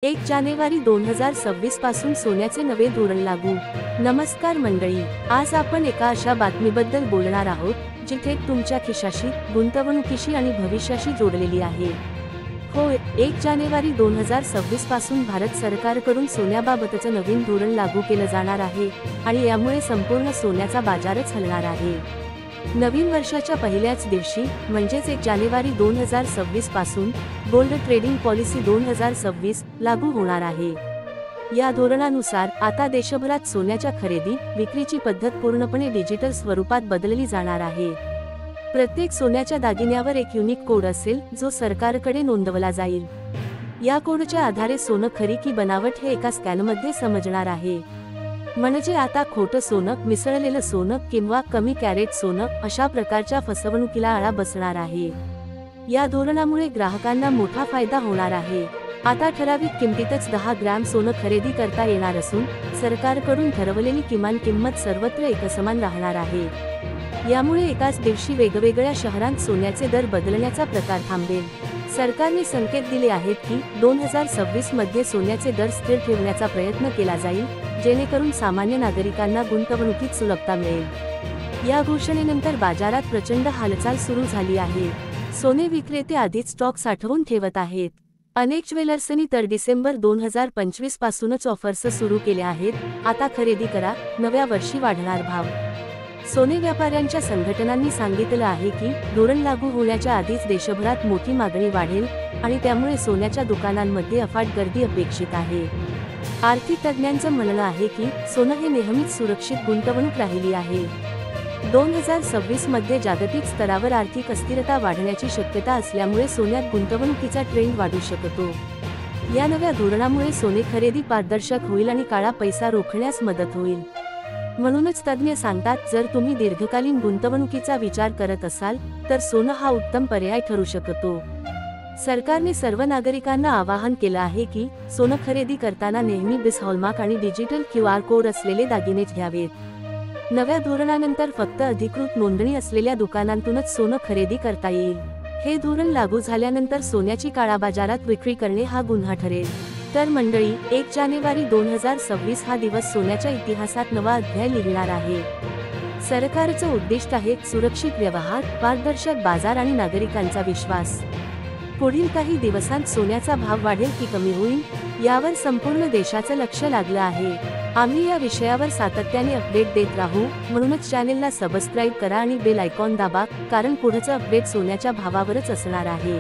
1 जानेवारी 2026 पासून सोन्याचे नवे धोरण लागू। नमस्कार मंडळी, आज आपण एका अशा बातमीबद्दल बोलणार आहोत जी थेट तुमच्या खिशाशी, गुंतवणुकीशी आणि भविष्याशी जोडलेली आहे। होय, 1 जानेवारी 2026 पासून भारत सरकारकडून सोन्याबाबतचं नवीन धोरण लागू केलं जाणार आहे आणि यामुळे संपूर्ण सोन्याचा बाजारच हलणार आहे। नवीन वर्षाच्या पहिल्याच दिवशी म्हणजेच 1 जानेवारी 2026 पासून गोल्ड ट्रेडिंग पॉलिसी 2026 लागू होणार आहे। या धोरणानुसार आता देशभरात सोन्याच्या खरेदी विक्रीची पद्धत पूर्णपणे डिजिटल स्वरूपात बदलली जाणार आहे। प्रत्येक सोन्याच्या दागिन्यावर एक युनिक कोड असेल जो सरकारकडे नोंदवला जाईल। या कोडच्या आधारे सोनं खरी की बनावट हे एका स्कॅनमध्ये समजणार आहे। म्हणजे आता खोटं सोनं, मिसळलेलं सोनं किंवा कमी कॅरेट सोनं अशा प्रकारच्या फसवणुकीला आळा बसणार आहे। या धोरणामुळे ग्राहकांना मोठा फायदा होणार आहे। आता ठराविक किमतीतच 10 ग्रॅम सोनं खरेदी करता येणार असून सरकारकडून ठरवलेली किमान किंमत सर्वत्र एकसमान राहणार आहे। यामुळे एकाच दिवशी वेगवेगळ्या शहरांत सोन्याचे दर बदलण्याचा प्रकार थांबेल। सरकारने संकेत दिले आहेत की 2026 मध्ये सोन्याचे दर स्थिर ठेवण्याचा प्रयत्न केला जाईल, जेणेकरून सामान्य नागरिकांना गुंतवणुकीत सुलभता मिळेल। या घोषणेनंतर बाजारात प्रचंड हालचाल सुरू झाली आहे। सोने विक्रेते आधीच स्टॉक साठवून ठेवत आहेत। अनेक ज्वेलर्सनी तर डिसेंबर 2025 पासूनच ऑफर्स सुरू केल्या आहेत। आता खरेदी करा, नव्या वर्षी वाढणार भाव। सोने व्यापाऱ्यांच्या संघटनांनी सांगितलं आहे की धोरण लागू होण्याच्या आधीच देशभरात मोठी मागणी वाढेल आणि त्यामुळे सोन्याच्या दुकानांमध्ये अफाट गर्दी अपेक्षित आहे। आर्थिक तज्ज्ञांचं म्हणणं आहे की सोनं हे नेहमीच सुरक्षित गुंतवणूक राहिली आहे। 2026 मध्ये जागतिक स्तरावर आर्थिक अस्थिरता वाढण्याची शक्यता असल्यामुळे सोन्यात गुंतवणुकीचा ट्रेंड वाढू शकतो। या नव्या धोरणामुळे सोने खरेदी पारदर्शक होईल आणि काळा पैसा रोखण्यास मदत होईल। म्हणूनच तज्ज्ञ सांगतात, जर तुम्ही दीर्घकालीन गुंतवणुकीचा विचार करत असाल तर सोनं हा उत्तम पर्याय ठरू शकतो। सरकारने सर्व नागरिकांना आवाहन केलं आहे की सोनं खरेदी करताना नेहमी BIS हॉलमार्क आणि डिजिटल QR कोड असलेले दागिनेच घ्यावेत। नव्या धोरणानंतर फक्त अधिकृत नोंदणी असलेल्या दुकानांतूनच सोनं खरेदी करता येईल। हे धोरण लागू झाल्यानंतर सोन्याची काळाबाजारात विक्री करणे हा गुन्हा ठरेल। तर मंडळी, 1 जानेवारी 2026 हा दिवस सोन्याच्या इतिहासात नवा अध्याय लिहिणार आहे। सरकारचं उद्दिष्ट आहे सुरक्षित व्यवहार, पारदर्शक बाजार आणि नागरिकांचा विश्वास। पुढील काही दिवसांत सोन्याचा भाव वाढेल की कमी होईल, यावर संपूर्ण देशाचं लक्ष लागलं आहे। आम्ही या विषयावर सातत्याने अपडेट देत राहू, म्हणूनच चॅनेलला सबस्क्राईब करा आणि बेल आयकॉन दाबा, कारण पुढचं अपडेट सोन्याच्या भावावरच असणार आहे।